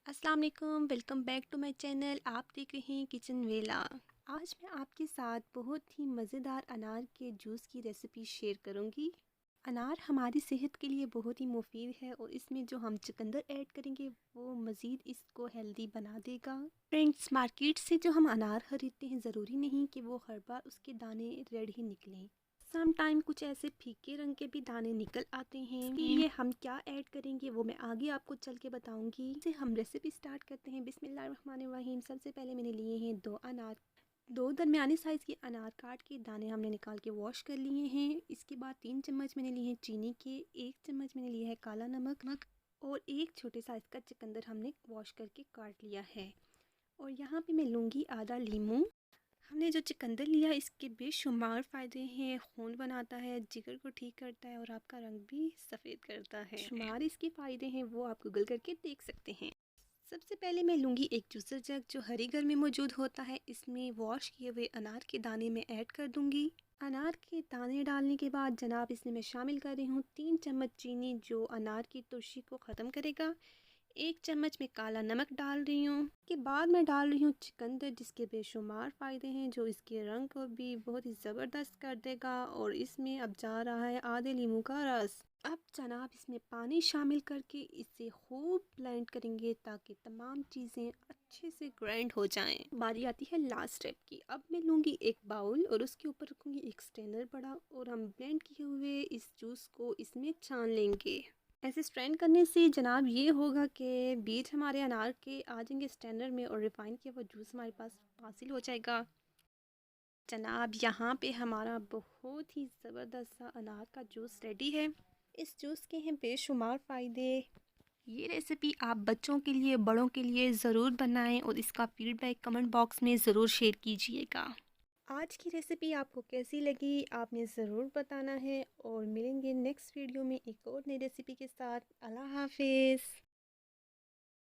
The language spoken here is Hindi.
अस्सलाम वालेकुम, welcome back to my channel. आप देख रहे हैं किचन वेला। आज मैं आपके साथ बहुत ही मज़ेदार अनार के जूस की रेसिपी शेयर करूंगी। अनार हमारी सेहत के लिए बहुत ही मुफीद है और इसमें जो हम चुकंदर ऐड करेंगे वो मज़ीद इसको हेल्दी बना देगा। फ्रेंड्स, मार्केट से जो हम अनार ख़रीदते हैं ज़रूरी नहीं कि वो हर बार उसके दाने रेड ही निकलें। सम टाइम कुछ ऐसे फीके रंग के भी दाने निकल आते हैं। ये हम क्या ऐड करेंगे वो मैं आगे आपको चल के बताऊंगी। इसे हम रेसिपी स्टार्ट करते हैं। बिस्मिल्लाहिर्रहमानिर्रहीम। सबसे पहले मैंने लिए हैं 2 अनार। 2 दरमियानी साइज़ के अनार काट के दाने हमने निकाल के वॉश कर लिए हैं। इसके बाद 3 चम्मच मैंने लिए हैं चीनी के, 1 चम्मच मैंने लिया है काला नमक और एक छोटे साइज़ का चुकंदर हमने वॉश करके काट लिया है। और यहाँ पे मैं लूँगी आधा लीमू। हमने जो चुकंदर लिया इसके बेशुमार फ़ायदे हैं। खून बनाता है, जिगर को ठीक करता है और आपका रंग भी सफ़ेद करता है। शुमार इसके फ़ायदे हैं वो आप गूगल करके देख सकते हैं। सबसे पहले मैं लूँगी एक जूसर जग जो हरी घर में मौजूद होता है। इसमें वॉश किए हुए अनार के दाने में ऐड कर दूँगी। अनार के दाने डालने के बाद जनाब इसमें मैं शामिल कर रही हूँ 3 चम्मच चीनी जो अनार की तुर्शी को ख़त्म करेगा। 1 चम्मच में काला नमक डाल रही हूँ। के बाद मैं डाल रही हूँ चुकंदर जिसके बेशुमार फ़ायदे हैं, जो इसके रंग को भी बहुत ही ज़बरदस्त कर देगा। और इसमें अब जा रहा है आधे लीमू का रस। अब जनाब इसमें पानी शामिल करके इसे खूब ब्लेंड करेंगे ताकि तमाम चीज़ें अच्छे से ग्राइंड हो जाएं। बारी आती है लास्ट स्टेप की। अब मैं लूँगी एक बाउल और उसके ऊपर रखूँगी एक स्ट्रेनर बड़ा और हम ब्लेंड किए हुए इस जूस को इसमें छान लेंगे। ऐसे स्ट्रेन करने से जनाब ये होगा कि बीज हमारे अनार के आ जाएंगे स्ट्रेनर में और रिफ़ाइन किया हुआ जूस हमारे पास हासिल हो जाएगा। जनाब यहाँ पे हमारा बहुत ही ज़बरदस्त सा अनार का जूस रेडी है। इस जूस के हैं बेशुमार फ़ायदे। ये रेसिपी आप बच्चों के लिए, बड़ों के लिए ज़रूर बनाएं और इसका फीडबैक कमेंट बॉक्स में ज़रूर शेयर कीजिएगा। आज की रेसिपी आपको कैसी लगी आपने ज़रूर बताना है और मिलेंगे नेक्स्ट वीडियो में एक और नई रेसिपी के साथ। अल्लाह हाफिज़।